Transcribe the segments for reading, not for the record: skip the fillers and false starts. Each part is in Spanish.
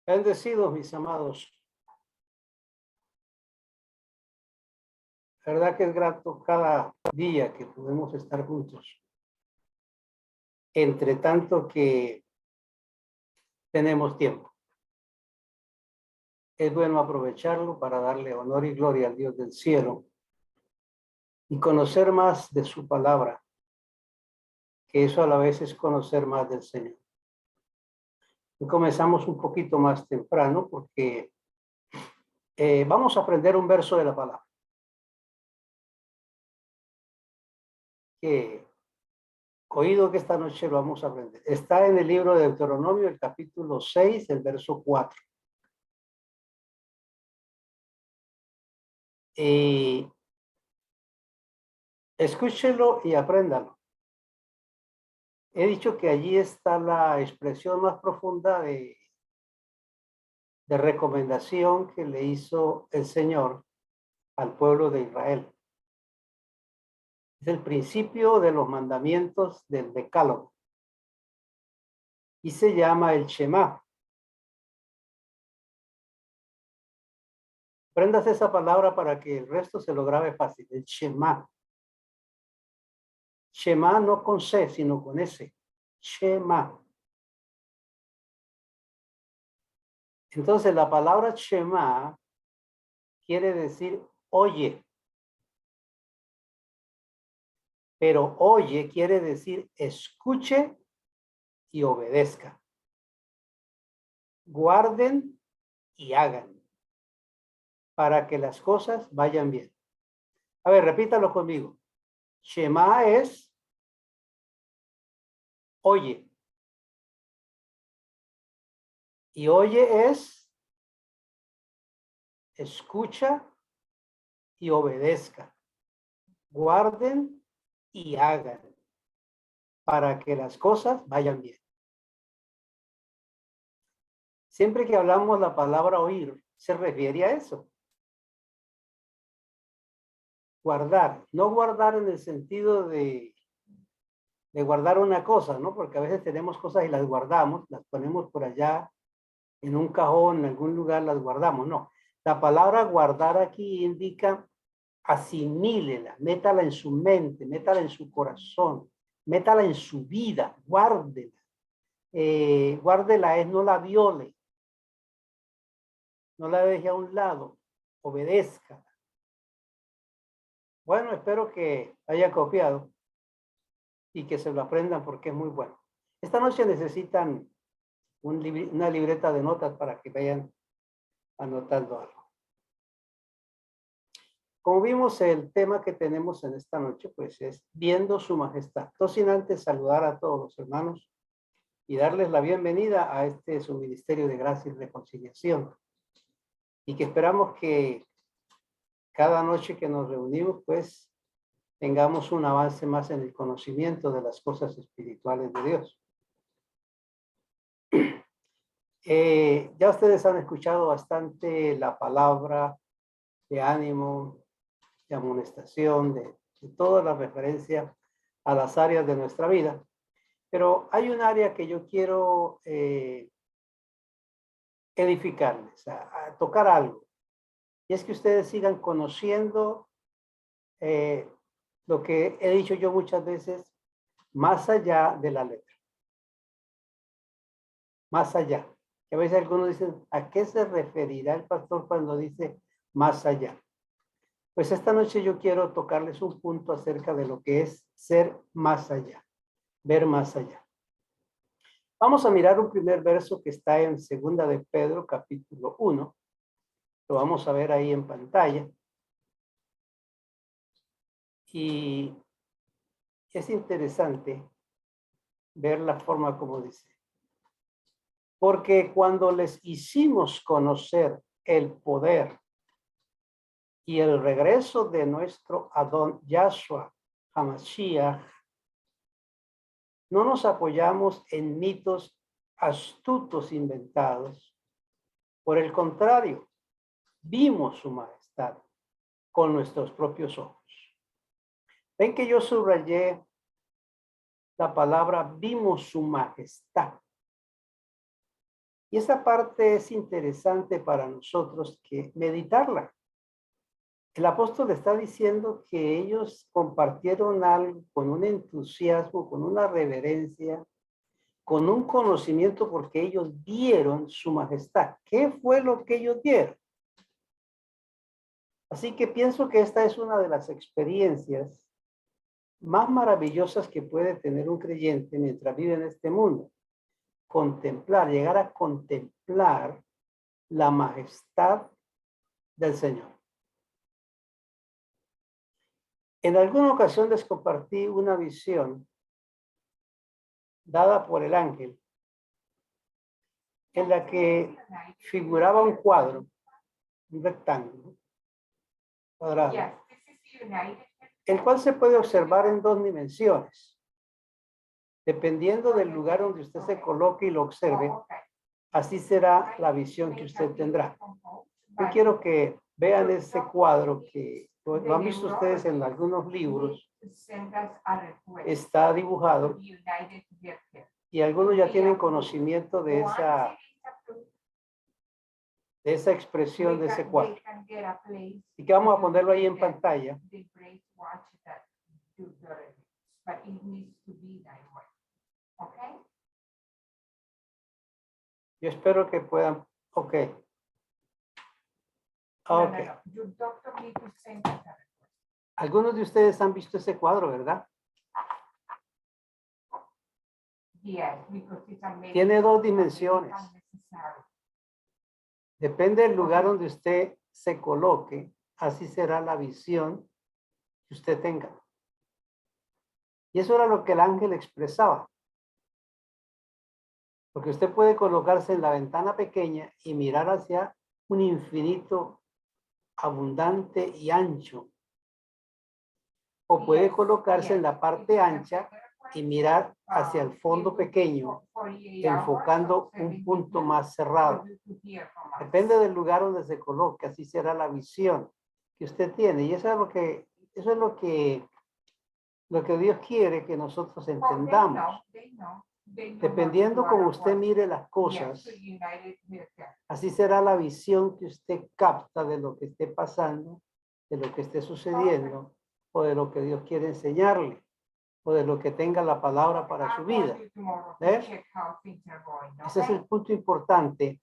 Bendecidos, mis amados. La verdad que es grato cada día que podemos estar juntos. Entre tanto que tenemos tiempo. Es bueno aprovecharlo para darle honor y gloria al Dios del cielo y conocer más de su palabra, que eso a la vez es conocer más del Señor. Y comenzamos un poquito más temprano porque vamos a aprender un verso de la palabra. Que oído que esta noche lo vamos a aprender. Está en el libro de Deuteronomio, el capítulo 6, el verso 4. Y escúchelo y apréndalo. He dicho que allí está la expresión más profunda de recomendación que le hizo el Señor al pueblo de Israel. Es el principio de los mandamientos del Decálogo. Y se llama el Shema. Aprendas esa palabra para que el resto se lo grabe fácil. El Shema. Shema no con C, sino con S. Shema. Entonces la palabra Shema quiere decir oye. Pero oye quiere decir escuche y obedezca. Guarden y hagan para que las cosas vayan bien. A ver, repítalo conmigo. Shema es oye. Y oye es escucha y obedezca. Guarden y hagan para que las cosas vayan bien. Siempre que hablamos la palabra oír, se refiere a eso. Guardar, no guardar en el sentido de guardar una cosa, ¿no? Porque a veces tenemos cosas y las guardamos, las ponemos por allá en un cajón, en algún lugar las guardamos, no. La palabra guardar aquí indica asimílela, métala en su mente, métala en su corazón, métala en su vida, guárdela. Guárdela es no la viole, no la deje a un lado, obedezca. Bueno, espero que haya copiado y que se lo aprendan porque es muy bueno. Esta noche necesitan una libreta de notas para que vayan anotando algo. Como vimos, el tema que tenemos en esta noche, pues es viendo su majestad. No sin antes saludar a todos los hermanos y darles la bienvenida a su ministerio de gracia y reconciliación. Y que esperamos que cada noche que nos reunimos, pues tengamos un avance más en el conocimiento de las cosas espirituales de Dios. Ya ustedes han escuchado bastante la palabra de ánimo, de amonestación, de toda la referencia a las áreas de nuestra vida. Pero hay un área que yo quiero edificarles, a tocar algo. Y es que ustedes sigan conociendo lo que he dicho yo muchas veces, más allá de la letra. Más allá. Y a veces algunos dicen, ¿a qué se referirá el pastor cuando dice más allá? Pues esta noche yo quiero tocarles un punto acerca de lo que es ser más allá, ver más allá. Vamos a mirar un primer verso que está en 2 de Pedro, capítulo 1. Lo vamos a ver ahí en pantalla. Y es interesante ver la forma como dice. Porque cuando les hicimos conocer el poder y el regreso de nuestro Adón Yahshua HaMashiach, no nos apoyamos en mitos astutos inventados. Por el contrario, vimos su majestad con nuestros propios ojos. Ven que yo subrayé la palabra vimos su majestad. Y esa parte es interesante para nosotros que meditarla. El apóstol está diciendo que ellos compartieron algo con un entusiasmo, con una reverencia, con un conocimiento porque ellos vieron su majestad. ¿Qué fue lo que ellos vieron? Así que pienso que esta es una de las experiencias más maravillosas que puede tener un creyente mientras vive en este mundo. Contemplar, llegar a contemplar la majestad del Señor. En alguna ocasión les compartí una visión dada por el ángel en la que figuraba un cuadro, un rectángulo cuadrado, el cual se puede observar en dos dimensiones. Dependiendo del lugar donde usted se coloque y lo observe, así será la visión que usted tendrá. Yo quiero que vean ese cuadro que lo han visto ustedes en algunos libros. Está dibujado y algunos ya tienen conocimiento de esa expresión de ese cuadro. Y que vamos a ponerlo ahí en pantalla. Yo espero que puedan. Ok. Ok. Algunos de ustedes han visto ese cuadro, ¿verdad? Tiene dos dimensiones. Depende del lugar donde usted se coloque, así será la visión que usted tenga. Y eso era lo que el ángel expresaba. Porque usted puede colocarse en la ventana pequeña y mirar hacia un infinito abundante y ancho. O puede colocarse en la parte ancha y mirar hacia el fondo pequeño, enfocando un punto más cerrado. Depende del lugar donde se coloque, así será la visión que usted tiene. Y eso es lo que Dios quiere que nosotros entendamos. Dependiendo como usted mire las cosas, así será la visión que usted capta de lo que esté pasando, de lo que esté sucediendo, o de lo que Dios quiere enseñarle, o de lo que tenga la palabra para su vida. Ese es el punto importante,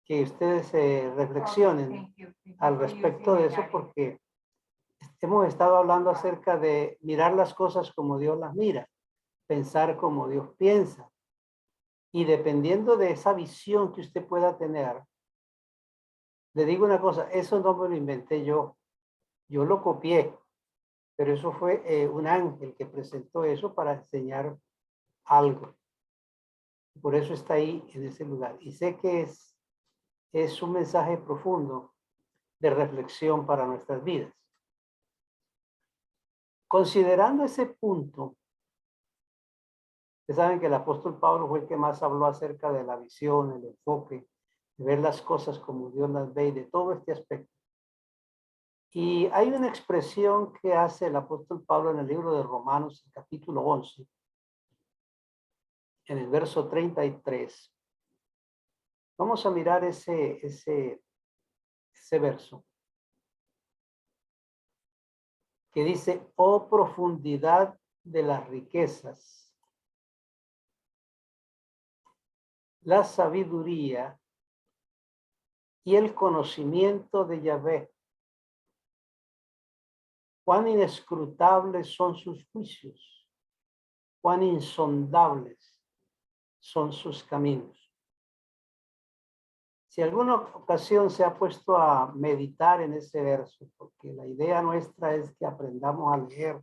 que ustedes reflexionen al respecto de eso, porque hemos estado hablando acerca de mirar las cosas como Dios las mira, pensar como Dios piensa. Y dependiendo de esa visión que usted pueda tener, le digo una cosa, eso no me lo inventé yo lo copié, pero eso fue un ángel que presentó eso para enseñar algo. Por eso está ahí en ese lugar. Y sé que es un mensaje profundo de reflexión para nuestras vidas. Considerando ese punto, ustedes saben que el apóstol Pablo fue el que más habló acerca de la visión, el enfoque, de ver las cosas como Dios las ve y de todo este aspecto. Y hay una expresión que hace el apóstol Pablo en el libro de Romanos, el capítulo 11, en el verso 33. Vamos a mirar ese verso que dice: oh profundidad de las riquezas, la sabiduría y el conocimiento de Yahvé. Cuán inescrutables son sus juicios, cuán insondables son sus caminos. Si alguna ocasión se ha puesto a meditar en ese verso, porque la idea nuestra es que aprendamos a leer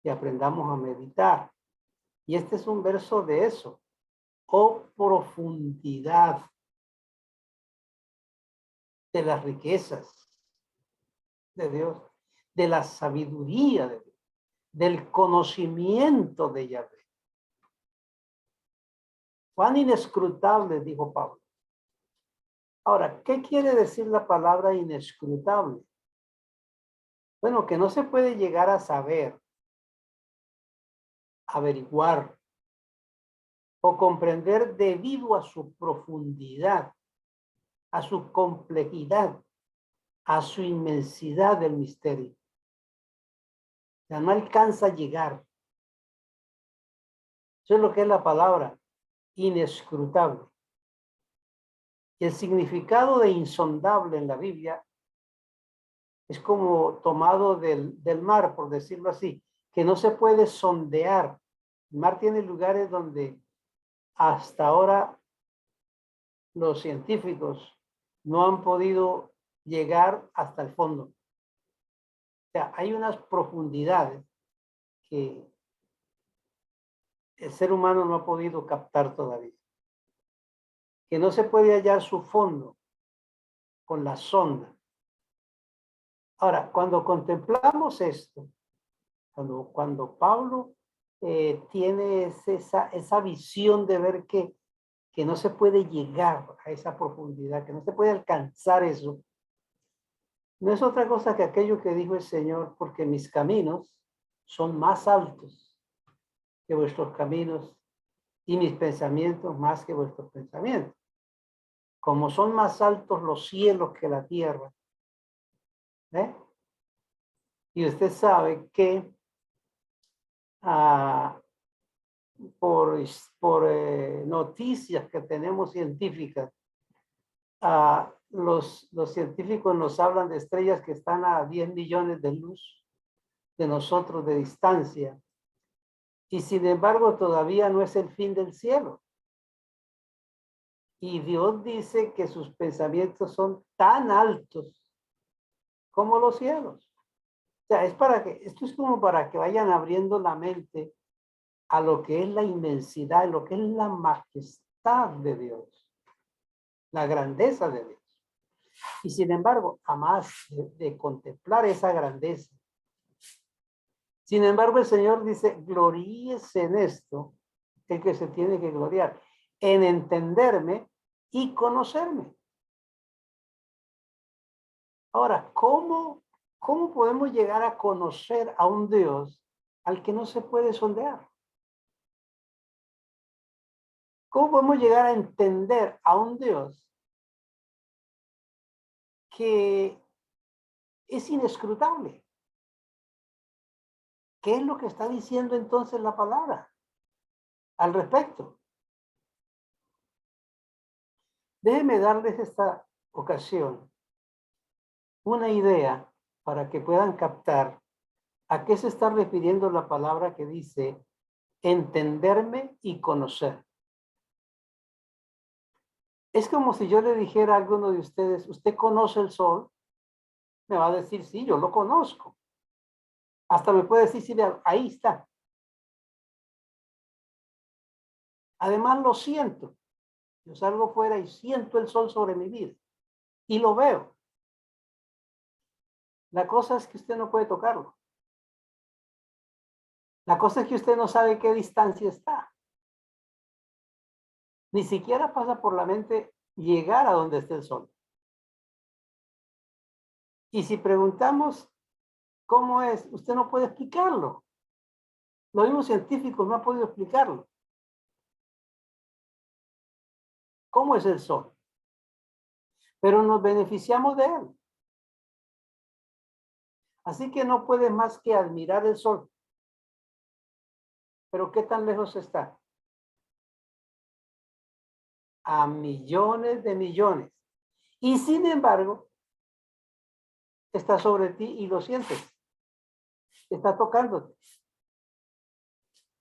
y aprendamos a meditar. Y este es un verso de eso. Oh profundidad de las riquezas de Dios, de la sabiduría de Dios, del conocimiento de Yahvé. Cuán inescrutable, dijo Pablo. Ahora, ¿qué quiere decir la palabra inescrutable? Bueno, que no se puede llegar a saber, averiguar, o comprender debido a su profundidad, a su complejidad, a su inmensidad del misterio. O sea, no alcanza a llegar. Eso es lo que es la palabra inescrutable. Y el significado de insondable en la Biblia es como tomado del mar, por decirlo así, que no se puede sondear. El mar tiene lugares donde hasta ahora los científicos no han podido llegar hasta el fondo. O sea, hay unas profundidades que el ser humano no ha podido captar todavía, que no se puede hallar su fondo con la sonda. Ahora, cuando contemplamos esto, cuando Pablo tiene esa visión de ver que no se puede llegar a esa profundidad, que no se puede alcanzar eso, no es otra cosa que aquello que dijo el Señor, porque mis caminos son más altos que vuestros caminos y mis pensamientos más que vuestros pensamientos. Como son más altos los cielos que la tierra. ¿Eh? Y usted sabe que por noticias que tenemos científicas, los científicos nos hablan de estrellas que están a 10 millones de luz de nosotros de distancia. Y sin embargo, todavía no es el fin del cielo. Y Dios dice que sus pensamientos son tan altos como los cielos. O sea, esto es como para que vayan abriendo la mente a lo que es la inmensidad, lo que es la majestad de Dios, la grandeza de Dios. Y sin embargo, jamás de contemplar esa grandeza. Sin embargo, el Señor dice, gloríese en esto, el que se tiene que gloriar, en entenderme y conocerme. Ahora, ¿cómo podemos llegar a conocer a un Dios al que no se puede sondear? ¿Cómo podemos llegar a entender a un Dios que es inescrutable? ¿Qué es lo que está diciendo entonces la palabra al respecto? Déjenme darles esta ocasión una idea para que puedan captar a qué se está refiriendo la palabra que dice entenderme y conocer. Es como si yo le dijera a alguno de ustedes, ¿usted conoce el sol? Me va a decir, sí, yo lo conozco. Hasta me puede decir, sí, ahí está. Además lo siento. Yo salgo fuera y siento el sol sobre mi vida. Y lo veo. La cosa es que usted no puede tocarlo. La cosa es que usted no sabe qué distancia está. Ni siquiera pasa por la mente llegar a donde esté el sol. Y si preguntamos cómo es, usted no puede explicarlo. Los mismos científicos no han podido explicarlo. ¿Cómo es el sol? Pero nos beneficiamos de él. Así que no puede más que admirar el sol. Pero ¿qué tan lejos está? A millones de millones. Y sin embargo, está sobre ti y lo sientes. Está tocándote.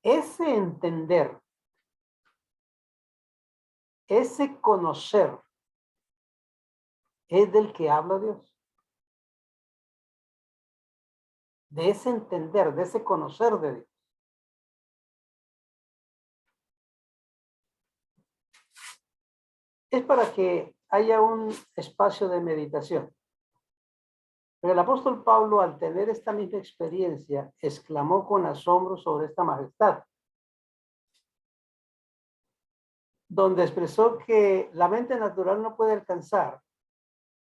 Ese entender, ese conocer, es del que habla Dios. De ese entender, de ese conocer de Dios. Es para que haya un espacio de meditación. Pero el apóstol Pablo, al tener esta misma experiencia, exclamó con asombro sobre esta majestad, donde expresó que la mente natural no puede alcanzar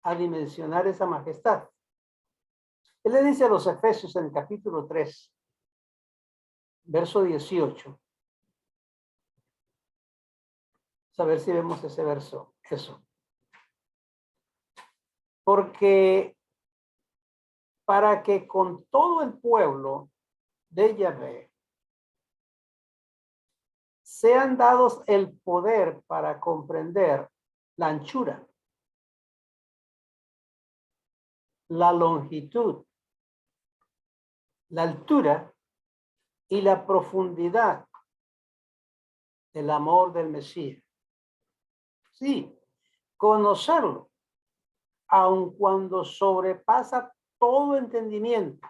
a dimensionar esa majestad. Él le dice a los Efesios en el capítulo 3, verso 18, A ver si vemos ese verso. Eso. Porque para que con todo el pueblo de Yahvé sean dados el poder para comprender la anchura, la longitud, la altura y la profundidad del amor del Mesías. Sí, conocerlo, aun cuando sobrepasa todo entendimiento,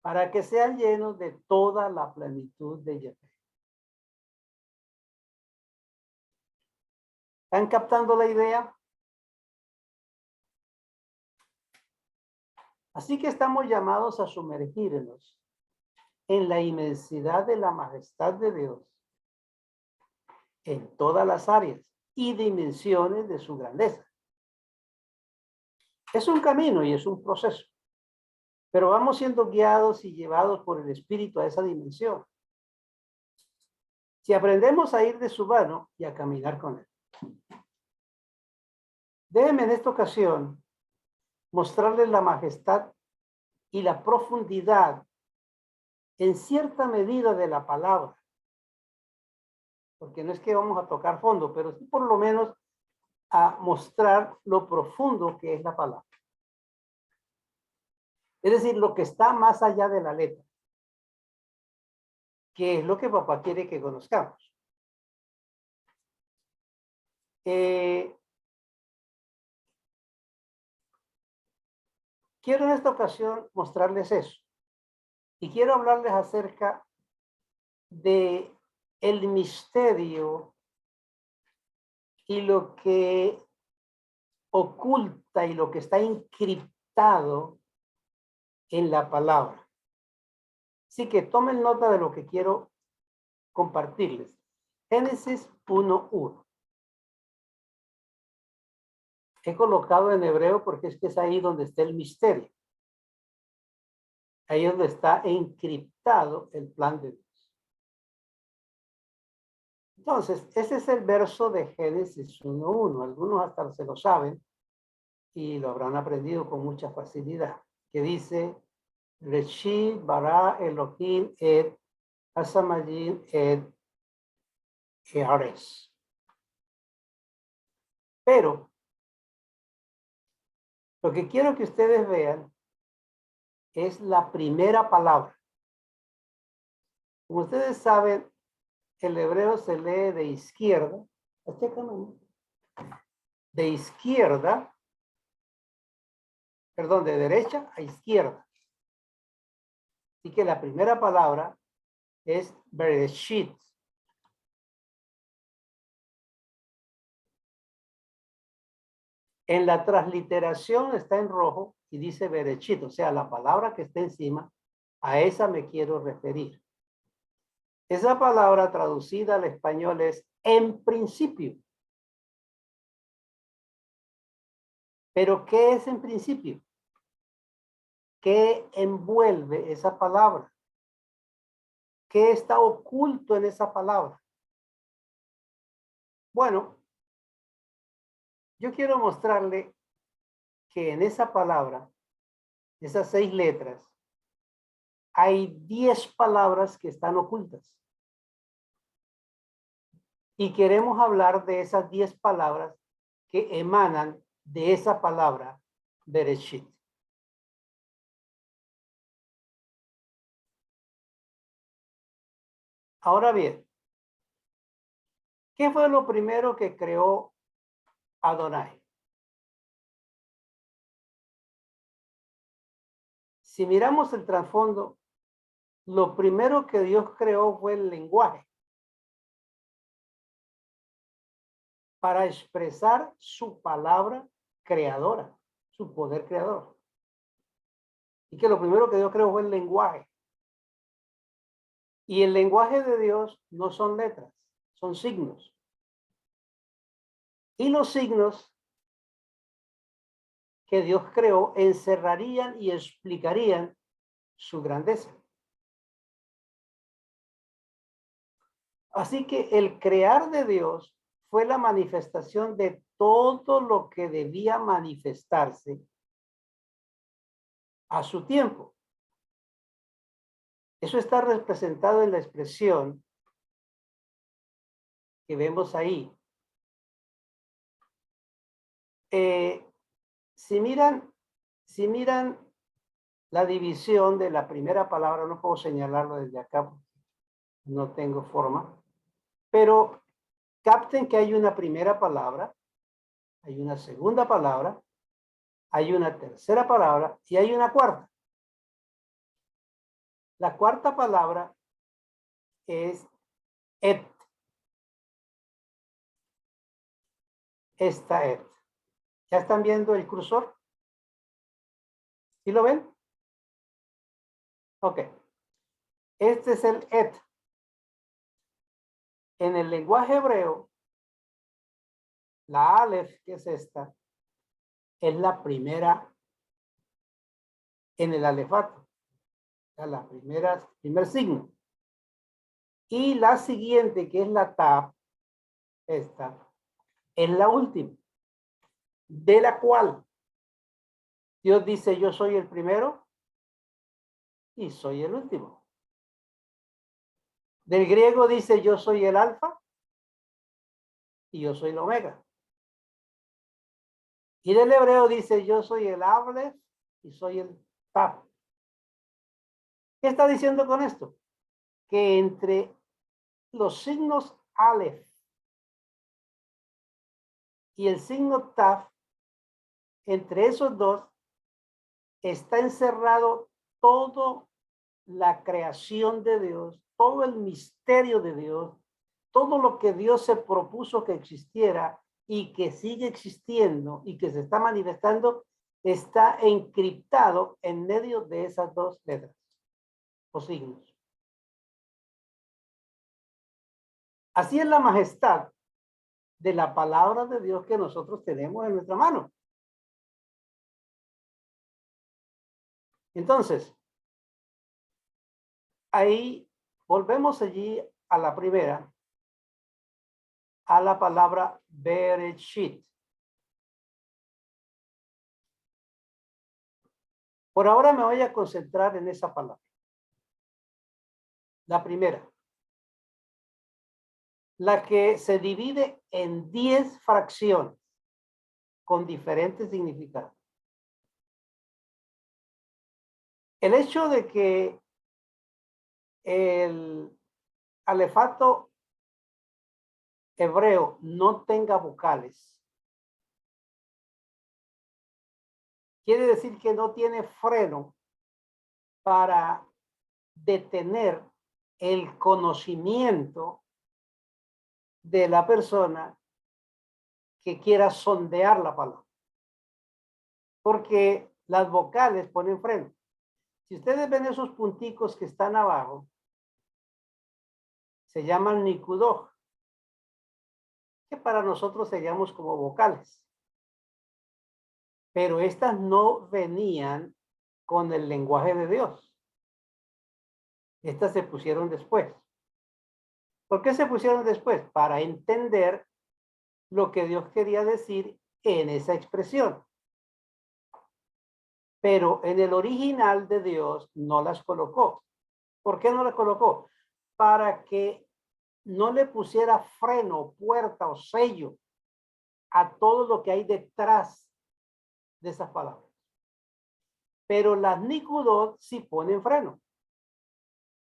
para que sean llenos de toda la plenitud de Yahvé. ¿Están captando la idea? Así que estamos llamados a sumergirnos en la inmensidad de la majestad de Dios en todas las áreas y dimensiones de su grandeza. Es un camino y es un proceso, pero vamos siendo guiados y llevados por el Espíritu a esa dimensión. Si aprendemos a ir de su mano y a caminar con él. Déjenme en esta ocasión mostrarles la majestad y la profundidad en cierta medida de la palabra. Porque no es que vamos a tocar fondo, pero sí por lo menos a mostrar lo profundo que es la palabra. Es decir, lo que está más allá de la letra. Que es lo que papá quiere que conozcamos. Quiero en esta ocasión mostrarles eso. Y quiero hablarles acerca de el misterio y lo que oculta y lo que está encriptado en la palabra. Así que tomen nota de lo que quiero compartirles. Génesis 1:1. He colocado en hebreo porque es que es ahí donde está el misterio. Ahí es donde está encriptado el plan de Dios. Entonces, ese es el verso de Génesis 1:1. Algunos hasta se lo saben y lo habrán aprendido con mucha facilidad. Que dice, Reshit bara Elohim et hasamayim et Haaretz. Pero, lo que quiero que ustedes vean es la primera palabra. Como ustedes saben, el hebreo se lee de izquierda, de izquierda, perdón, de derecha a izquierda. Así que la primera palabra es Bereshit. En la transliteración está en rojo y dice Bereshit, o sea, la palabra que está encima, a esa me quiero referir. Esa palabra traducida al español es en principio. Pero ¿qué es en principio? ¿Qué envuelve esa palabra? ¿Qué está oculto en esa palabra? Bueno, yo quiero mostrarle que en esa palabra, esas 6 letras, hay 10 palabras que están ocultas. Y queremos hablar de esas 10 palabras que emanan de esa palabra Bereshit. Ahora bien, ¿qué fue lo primero que creó Adonai? Si miramos el trasfondo, lo primero que Dios creó fue el lenguaje para expresar su palabra creadora, su poder creador. Y que lo primero que Dios creó fue el lenguaje. Y el lenguaje de Dios no son letras, son signos. Y los signos que Dios creó encerrarían y explicarían su grandeza. Así que el crear de Dios fue la manifestación de todo lo que debía manifestarse a su tiempo. Eso está representado en la expresión que vemos ahí. Si miran la división de la primera palabra, no puedo señalarlo desde acá porque no tengo forma, pero capten que hay una primera palabra, hay una segunda palabra, hay una tercera palabra y hay una cuarta. La cuarta palabra es et. Esta et. ¿Ya están viendo el cursor? ¿Sí lo ven? Ok. Este es el et. En el lenguaje hebreo, la aleph, que es esta, es la primera en el alefato. La primer signo. Y la siguiente, que es la tab, esta, es la última, de la cual Dios dice, yo soy el primero y soy el último. Del griego dice, yo soy el alfa y yo soy el omega. Y del hebreo dice, yo soy el aleph y soy el tab. ¿Qué está diciendo con esto? Que entre los signos aleph y el signo taf, entre esos dos, está encerrado todo la creación de Dios, todo el misterio de Dios, todo lo que Dios se propuso que existiera y que sigue existiendo y que se está manifestando, está encriptado en medio de esas dos letras o signos. Así es la majestad de la palabra de Dios que nosotros tenemos en nuestra mano. Entonces, ahí volvemos allí a la primera, a la palabra Bereshit. Por ahora me voy a concentrar en esa palabra. La primera, la que se divide en 10 fracciones con diferentes significados. El hecho de que el alefato hebreo no tenga vocales quiere decir que no tiene freno para detener el conocimiento de la persona que quiera sondear la palabra. Porque las vocales ponen freno. Si ustedes ven esos punticos que están abajo, se llaman nikudoj, que para nosotros seríamos como vocales. Pero estas no venían con el lenguaje de Dios. Estas se pusieron después. ¿Por qué se pusieron después? Para entender lo que Dios quería decir en esa expresión. Pero en el original de Dios no las colocó. ¿Por qué no las colocó? Para que no le pusiera freno, puerta o sello a todo lo que hay detrás de esas palabras. Pero las Nikudot sí ponen freno.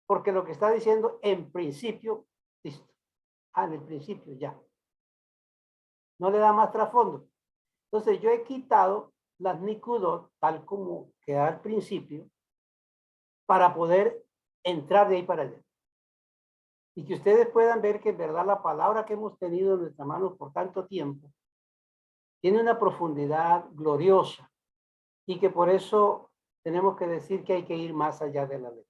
Porque lo que está diciendo en principio, listo. En el principio ya. No le da más trasfondo. Entonces yo he quitado las Nikudot tal como queda al principio para poder entrar de ahí para allá. Y que ustedes puedan ver que en verdad la palabra que hemos tenido en nuestras manos por tanto tiempo tiene una profundidad gloriosa y que por eso tenemos que decir que hay que ir más allá de la ley.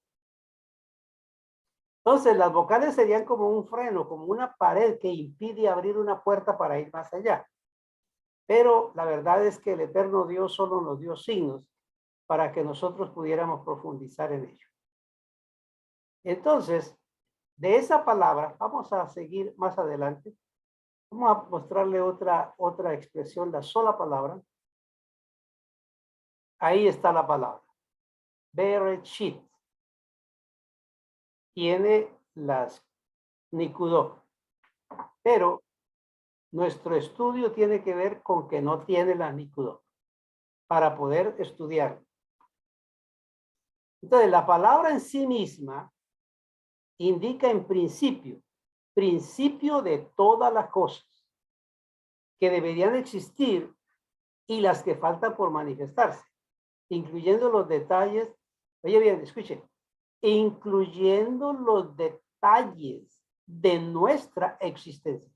Entonces, las vocales serían como un freno, como una pared que impide abrir una puerta para ir más allá. Pero la verdad es que el eterno Dios solo nos dio signos para que nosotros pudiéramos profundizar en ello. Entonces, De esa palabra, vamos a seguir más adelante. Vamos a mostrarle otra expresión, la sola palabra. Ahí está la palabra. Bereshit. Tiene las Nikudot. Pero nuestro estudio tiene que ver con que no tiene las Nikudot para poder estudiar. Entonces, la palabra en sí misma indica en principio de todas las cosas que deberían existir y las que faltan por manifestarse, incluyendo los detalles. Oye bien, escuchen, incluyendo los detalles de nuestra existencia.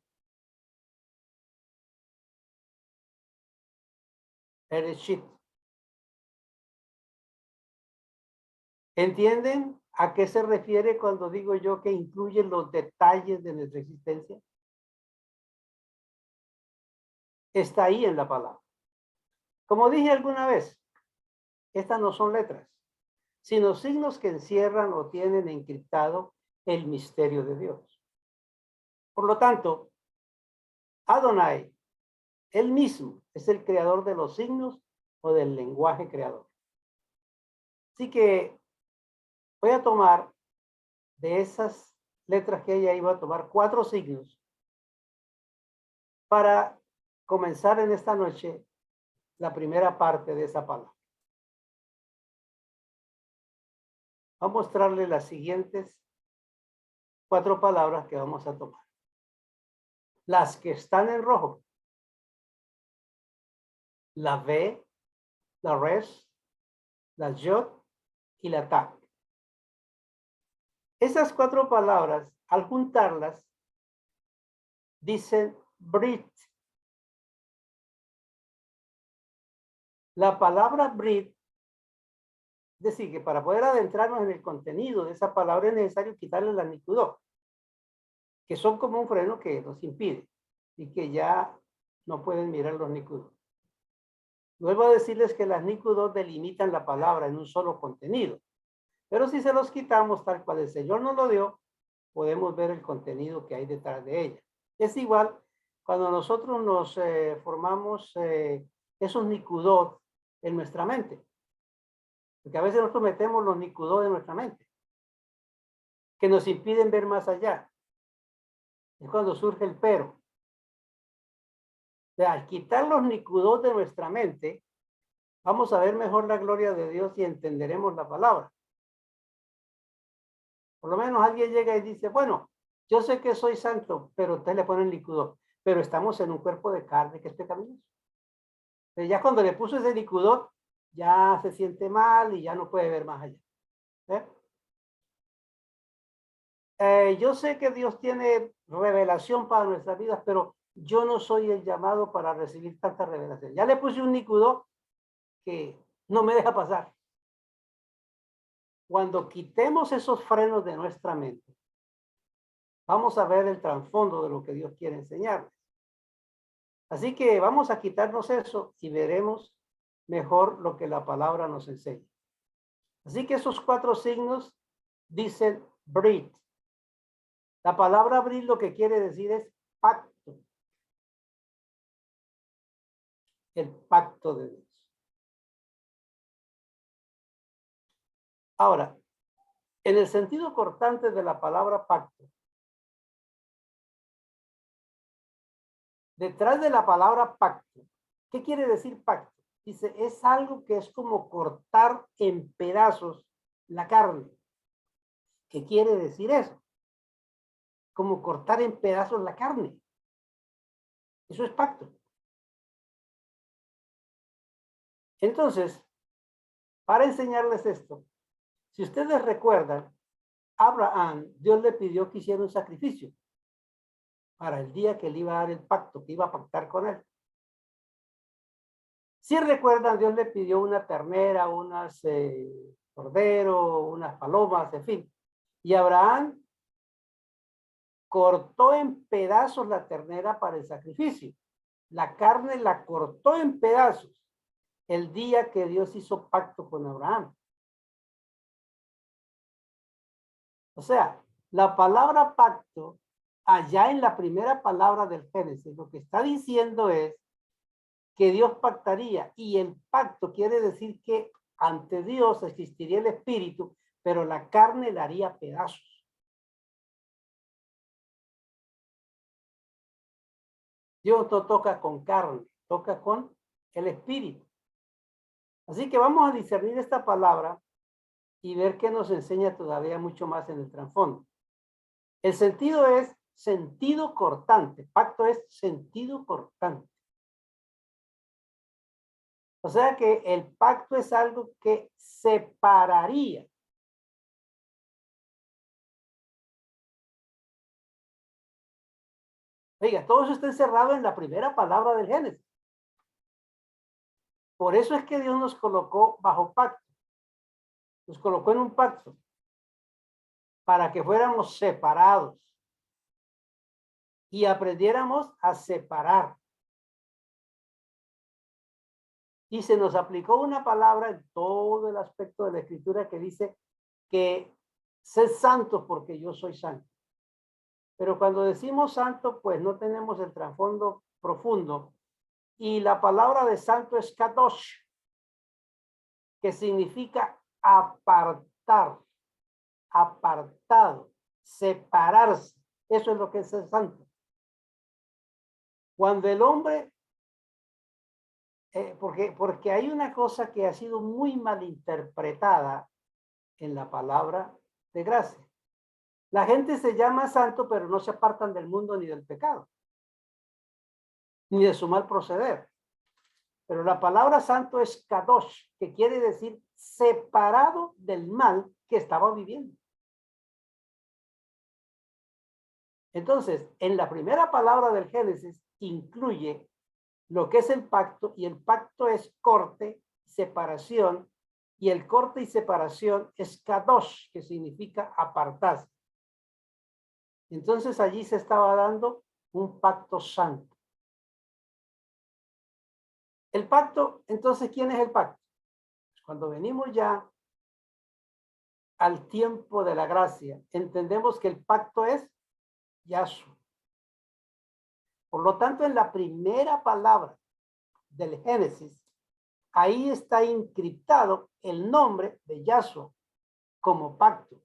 Bereshit. ¿Entienden a qué se refiere cuando digo yo que incluye los detalles de nuestra existencia? Está ahí en la palabra. Como dije alguna vez, estas no son letras, sino signos que encierran o tienen encriptado el misterio de Dios. Por lo tanto, Adonai, él mismo, es el creador de los signos o del lenguaje creador. Así que voy a tomar de esas letras que ella iba a tomar 4 signos para comenzar en esta noche la primera parte de esa palabra. Voy a mostrarle las siguientes 4 palabras que vamos a tomar. Las que están en rojo. La V, la Res, la Yod y la Ta. Esas 4 palabras, al juntarlas, dicen Brit. La palabra Brit, es decir, que para poder adentrarnos en el contenido de esa palabra es necesario quitarle la Nikudot, que son como un freno que nos impide y que ya no pueden mirar los Nikudot. Vuelvo a decirles que las Nikudot delimitan la palabra en un solo contenido, pero si se los quitamos tal cual el Señor nos lo dio, podemos ver el contenido que hay detrás de ella. Es igual cuando nosotros nos formamos esos Nikudot en nuestra mente, porque a veces nosotros metemos los Nikudot en nuestra mente, que nos impiden ver más allá. Es cuando surge el pero. O sea, al quitar los Nikudot de nuestra mente, vamos a ver mejor la gloria de Dios y entenderemos la palabra. Por lo menos alguien llega y dice, bueno, yo sé que soy santo, pero usted le pone el Nikudot, pero estamos en un cuerpo de carne que es pecaminoso. Pero ya cuando le puso ese Nikudot, ya se siente mal y ya no puede ver más allá. Yo sé que Dios tiene revelación para nuestras vidas, pero yo no soy el llamado para recibir tanta revelación. Ya le puse un Nikudot que no me deja pasar. Cuando quitemos esos frenos de nuestra mente, vamos a ver el trasfondo de lo que Dios quiere enseñarles. Así que vamos a quitarnos eso y veremos mejor lo que la palabra nos enseña. Así que esos 4 signos dicen Brit. La palabra Brit lo que quiere decir es pacto. El pacto de Dios. Ahora, en el sentido cortante de la palabra pacto, detrás de la palabra pacto, ¿qué quiere decir pacto? Dice, es algo que es como cortar en pedazos la carne. ¿Qué quiere decir eso? Como cortar en pedazos la carne. Eso es pacto. Entonces, para enseñarles esto, si ustedes recuerdan, Abraham, Dios le pidió que hiciera un sacrificio para el día que él iba a dar el pacto, que iba a pactar con él. Si recuerdan, Dios le pidió una ternera, unas cordero, unas palomas, en fin. Y Abraham cortó en pedazos la ternera para el sacrificio. La carne la cortó en pedazos el día que Dios hizo pacto con Abraham. O sea, La palabra pacto, allá en la primera palabra del Génesis, lo que está diciendo es que Dios pactaría, y el pacto quiere decir que ante Dios existiría el espíritu, pero la carne la haría pedazos. Dios no toca con carne, toca con el espíritu. Así que vamos a discernir esta palabra y ver qué nos enseña todavía mucho más en el trasfondo. El sentido es sentido cortante. Pacto es sentido cortante. O sea que el pacto es algo que separaría. Oiga, todo eso está encerrado en la primera palabra del Génesis. Por eso es que Dios nos colocó bajo pacto. Nos colocó en un pacto para que fuéramos separados y aprendiéramos a separar. Y se nos aplicó una palabra en todo el aspecto de la escritura que dice que sed santos porque yo soy santo. Pero cuando decimos santo, pues no tenemos el trasfondo profundo. Y la palabra de santo es kadosh, que significa apartar, apartado, separarse. Eso es lo que es el santo. Cuando el hombre, porque hay una cosa que ha sido muy mal interpretada en la palabra de gracia. La gente se llama santo, pero no se apartan del mundo ni del pecado, ni de su mal proceder. Pero la palabra santo es kadosh, que quiere decir separado del mal que estaba viviendo. Entonces, en la primera palabra del Génesis incluye lo que es el pacto, y el pacto es corte, separación, y el corte y separación es kadosh, que significa apartarse. Entonces allí se estaba dando un pacto santo. El pacto, entonces, ¿quién es el pacto? Cuando venimos ya al tiempo de la gracia, entendemos que el pacto es Yahshua. Por lo tanto, en la primera palabra del Génesis, ahí está encriptado el nombre de Yahshua como pacto.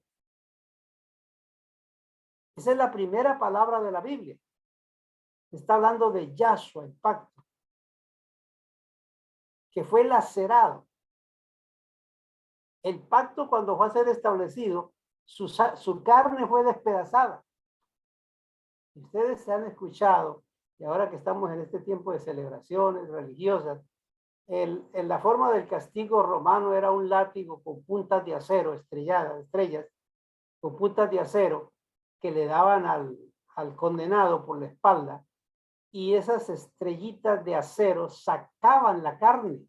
Esa es la primera palabra de la Biblia. Está hablando de Yahshua, el pacto, que fue lacerado. El pacto, cuando fue a ser establecido, su carne fue despedazada. Ustedes se han escuchado, y ahora que estamos en este tiempo de celebraciones religiosas, en la forma del castigo romano era un látigo con puntas de acero estrelladas, estrellas, con puntas de acero que le daban al condenado por la espalda, y esas estrellitas de acero sacaban la carne.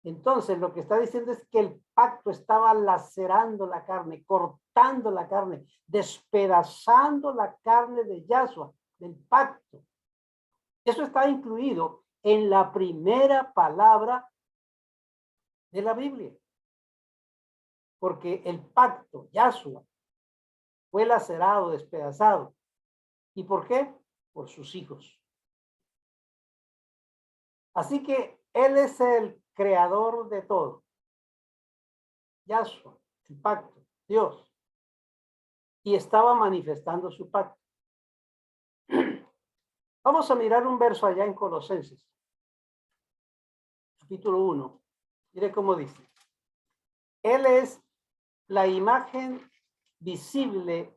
Entonces, lo que está diciendo es que el pacto estaba lacerando la carne, cortando la carne, despedazando la carne de Yahshua, del pacto. Eso está incluido en la primera palabra de la Biblia. Porque el pacto, Yahshua, fue lacerado, despedazado. ¿Y por qué? Por sus hijos. Así que Él es el creador de todo. Yahshua, el pacto, Dios. Y estaba manifestando su pacto. Vamos a mirar un verso allá en Colosenses, capítulo 1. Mire cómo dice. Él es la imagen visible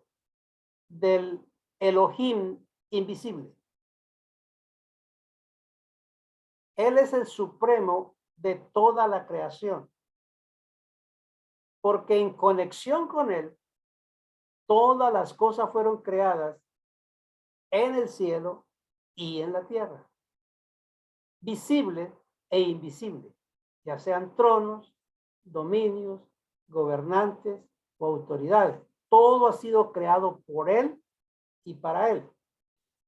del Elohim invisible. Él es el supremo de toda la creación. Porque en conexión con Él, todas las cosas fueron creadas en el cielo y en la tierra. Visible e invisible, ya sean tronos, dominios, gobernantes o autoridades. Todo ha sido creado por Él y para Él.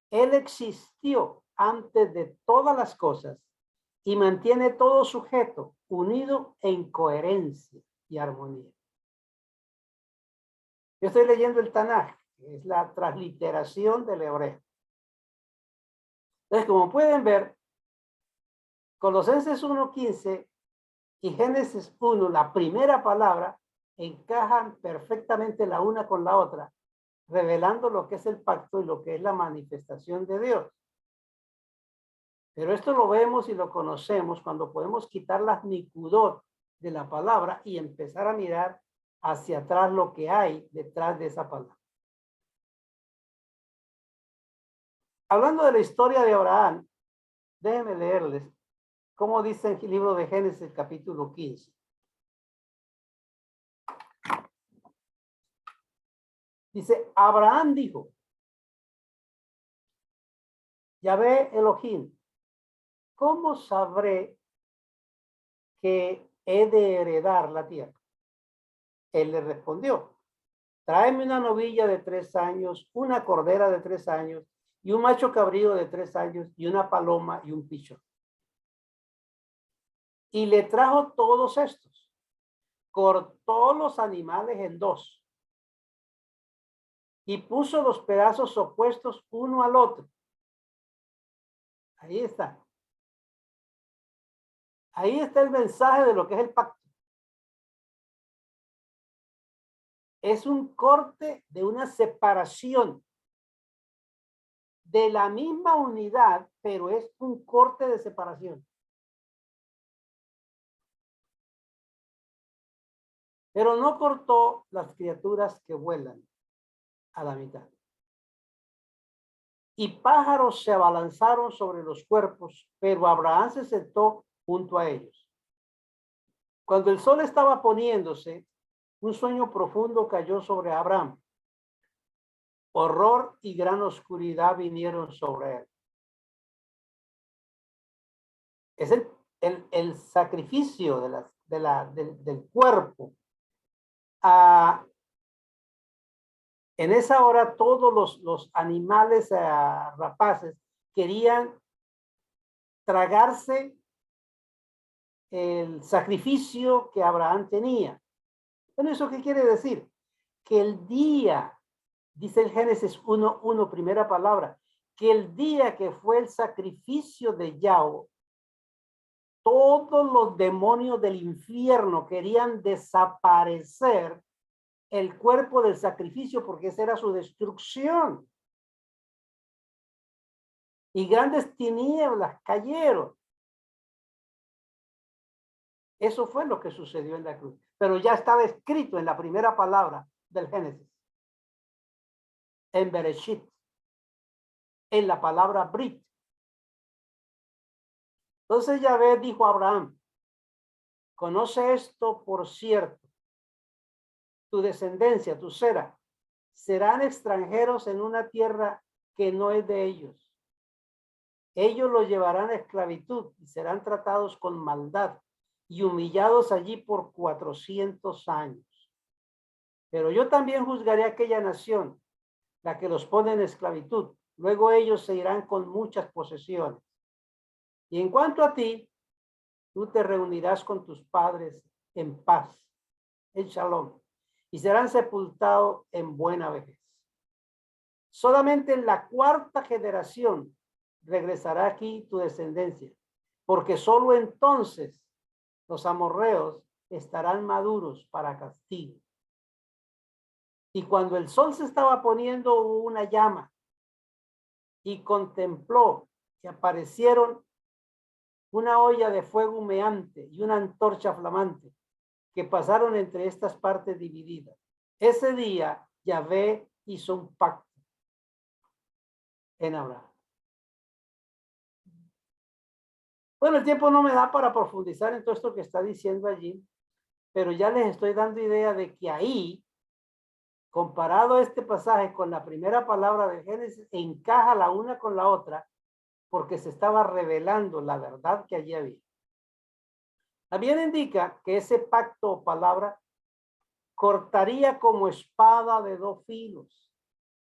Él existió antes de todas las cosas y mantiene todo sujeto unido en coherencia y armonía. Yo estoy leyendo el Tanaj, es la transliteración del hebreo. Entonces, como pueden ver, Colosenses 1:15 y Génesis 1, la primera palabra, encajan perfectamente la una con la otra, revelando lo que es el pacto y lo que es la manifestación de Dios. Pero esto lo vemos y lo conocemos cuando podemos quitar las nikudot de la palabra y empezar a mirar hacia atrás lo que hay detrás de esa palabra. Hablando de la historia de Abraham, déjenme leerles cómo dice en el libro de Génesis capítulo 15. Dice, Abraham dijo, Yahvé Elohim, ¿cómo sabré que he de heredar la tierra? Él le respondió, tráeme una novilla de 3 años, una cordera de 3 años, y un macho cabrío de 3 años, y una paloma y un pichón. Y le trajo todos estos. Cortó los animales en 2. Y puso los pedazos opuestos uno al otro. Ahí está. Ahí está el mensaje de lo que es el pacto. Es un corte de una separación de la misma unidad, pero es un corte de separación. Pero no cortó las criaturas que vuelan a la mitad. Y pájaros se abalanzaron sobre los cuerpos, pero Abraham se sentó junto a ellos. Cuando el sol estaba poniéndose, un sueño profundo cayó sobre Abraham. Horror y gran oscuridad vinieron sobre él. Es el sacrificio del cuerpo. En esa hora todos los animales rapaces querían tragarse el sacrificio que Abraham tenía. Bueno, ¿eso qué quiere decir? Que el día, dice el Génesis 1:1, primera palabra, que el día que fue el sacrificio de Yahweh, todos los demonios del infierno querían desaparecer el cuerpo del sacrificio porque esa era su destrucción. Y grandes tinieblas cayeron. Eso fue lo que sucedió en la cruz. Pero ya estaba escrito en la primera palabra del Génesis. En Bereshit. En la palabra Brit. Entonces Yahvé dijo a Abraham, conoce esto por cierto. Tu descendencia, tu sera, serán extranjeros en una tierra que no es de ellos. Ellos los llevarán a esclavitud y serán tratados con maldad y humillados allí por 400 años. Pero yo también juzgaré a aquella nación, la que los pone en esclavitud. Luego ellos se irán con muchas posesiones. Y en cuanto a ti, tú te reunirás con tus padres en paz, en shalom, y serán sepultados en buena vejez. Solamente en la 4ª generación regresará aquí tu descendencia, porque solo entonces los amorreos estarán maduros para castigo. Y cuando el sol se estaba poniendo, hubo una llama y contempló que aparecieron una olla de fuego humeante y una antorcha flamante que pasaron entre estas partes divididas. Ese día Yahvé hizo un pacto en Abraham. Bueno, el tiempo no me da para profundizar en todo esto que está diciendo allí, pero ya les estoy dando idea de que ahí, comparado este pasaje con la primera palabra de Génesis, encaja la una con la otra porque se estaba revelando la verdad que allí había. También indica que ese pacto o palabra cortaría como espada de 2 filos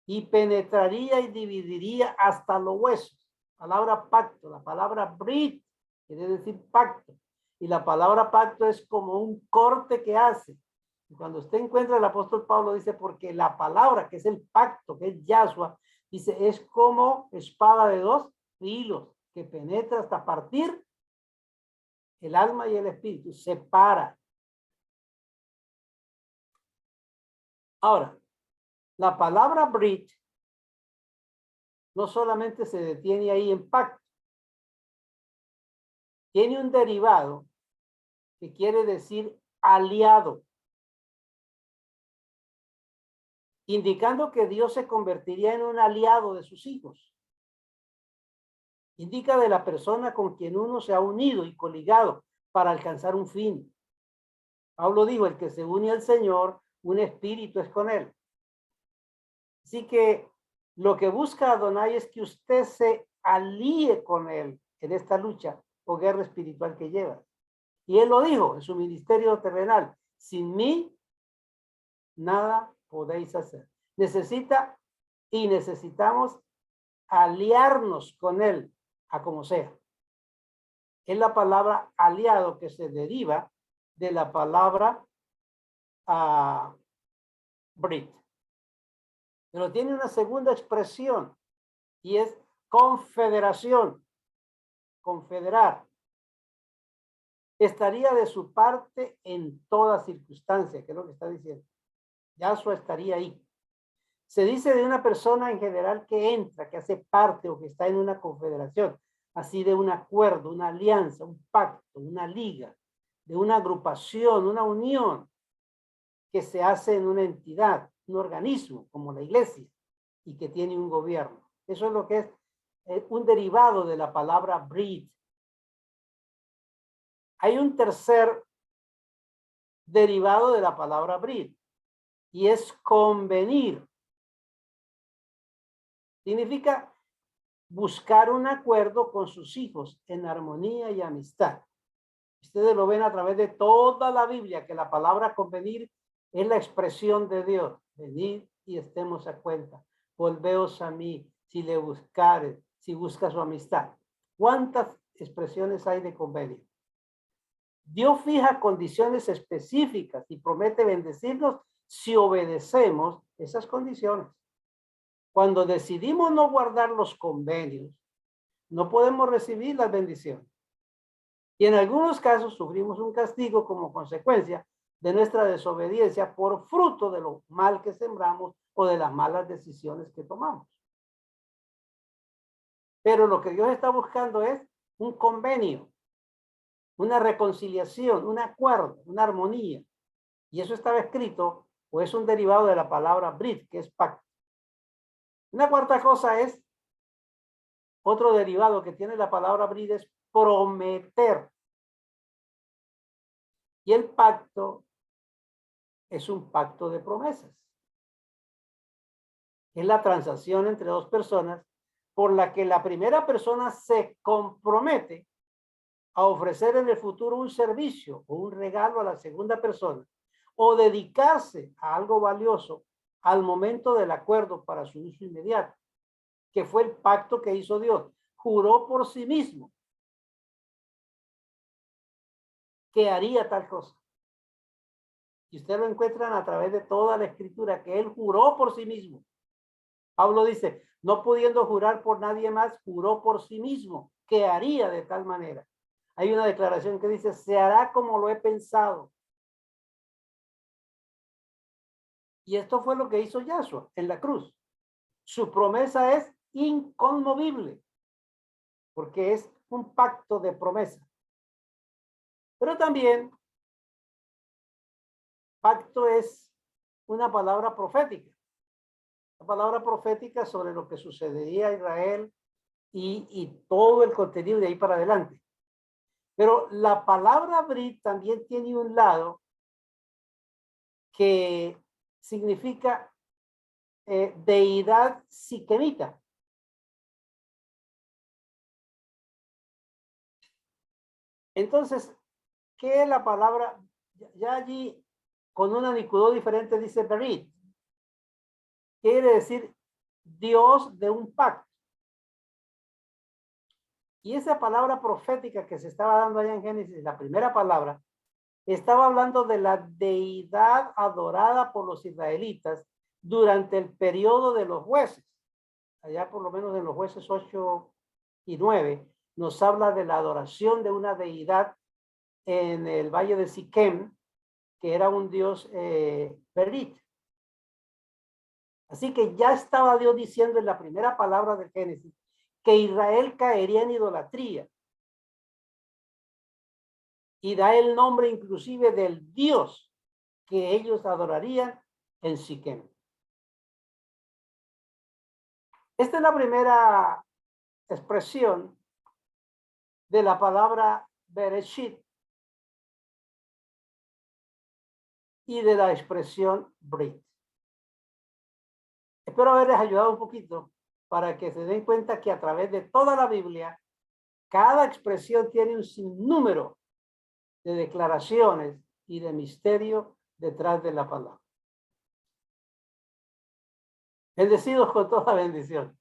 y penetraría y dividiría hasta los huesos. Palabra pacto, la palabra brit quiere decir pacto. Y la palabra pacto es como un corte que hace Y cuando usted encuentra el apóstol Pablo, dice, porque la palabra, que es el pacto, que es Yahshua, dice, es como espada de dos filos, que penetra hasta partir el alma y el espíritu, separa. Ahora, la palabra brit no solamente se detiene ahí en pacto, tiene un derivado que quiere decir aliado, indicando que Dios se convertiría en un aliado de sus hijos. Indica de la persona con quien uno se ha unido y coligado para alcanzar un fin. Pablo dijo, el que se une al Señor, un espíritu es con él. Así que lo que busca Adonai es que usted se alíe con él en esta lucha o guerra espiritual que lleva. Y él lo dijo en su ministerio terrenal, sin mí nada podéis hacer. Necesita y necesitamos aliarnos con él a como sea. Es la palabra aliado que se deriva de la palabra Brit. Pero tiene una segunda expresión y es confederación, confederar. Estaría de su parte en toda circunstancia, que es lo que está diciendo. Yahshua estaría ahí. Se dice de una persona en general que entra, que hace parte o que está en una confederación, así de un acuerdo, una alianza, un pacto, una liga, de una agrupación, una unión que se hace en una entidad, un organismo como la iglesia y que tiene un gobierno. Eso es lo que es un derivado de la palabra brit. Hay un tercer derivado de la palabra brit y es convenir. Significa buscar un acuerdo con sus hijos en armonía y amistad. Ustedes lo ven a través de toda la Biblia, que la palabra convenir es la expresión de Dios. Venid y estemos a cuenta. Volveos a mí, si le buscares, si busca su amistad. ¿Cuántas expresiones hay de convenio? Dios fija condiciones específicas y promete bendecirnos si obedecemos esas condiciones. Cuando decidimos no guardar los convenios, no podemos recibir las bendiciones. Y en algunos casos sufrimos un castigo como consecuencia de nuestra desobediencia por fruto de lo mal que sembramos o de las malas decisiones que tomamos. Pero lo que Dios está buscando es un convenio, una reconciliación, un acuerdo, una armonía. Y eso estaba escrito o es un derivado de la palabra brit, que es pacto. Una cuarta cosa es, otro derivado que tiene la palabra brit es prometer. Y el pacto es un pacto de promesas. Es la transacción entre dos personas por la que la primera persona se compromete a ofrecer en el futuro un servicio o un regalo a la segunda persona o dedicarse a algo valioso al momento del acuerdo para su uso inmediato, que fue el pacto que hizo Dios. Juró por sí mismo que haría tal cosa. Y ustedes lo encuentran a través de toda la escritura, que él juró por sí mismo. Pablo dice, no pudiendo jurar por nadie más, juró por sí mismo que haría de tal manera. Hay una declaración que dice, se hará como lo he pensado. Y esto fue lo que hizo Yahshua en la cruz. Su promesa es inconmovible, porque es un pacto de promesa. Pero también, pacto es una palabra profética. La palabra profética sobre lo que sucedería a Israel y todo el contenido de ahí para adelante. Pero la palabra Brit también tiene un lado que significa deidad siquemita. Entonces, ¿qué es la palabra? Ya allí, con un anicudo diferente, dice Berit. Quiere decir Dios de un pacto. Y esa palabra profética que se estaba dando allá en Génesis, la primera palabra, estaba hablando de la deidad adorada por los israelitas durante el periodo de los jueces. Allá por lo menos en los jueces 8 y 9, nos habla de la adoración de una deidad en el valle de Siquem, que era un dios Berit. Así que ya estaba Dios diciendo en la primera palabra del Génesis que Israel caería en idolatría. Y da el nombre inclusive del Dios que ellos adorarían en Siquem. Esta es la primera expresión de la palabra Bereshit y de la expresión Brit. Espero haberles ayudado un poquito para que se den cuenta que a través de toda la Biblia, cada expresión tiene un sinnúmero de declaraciones y de misterio detrás de la palabra. Bendecidos con toda bendición.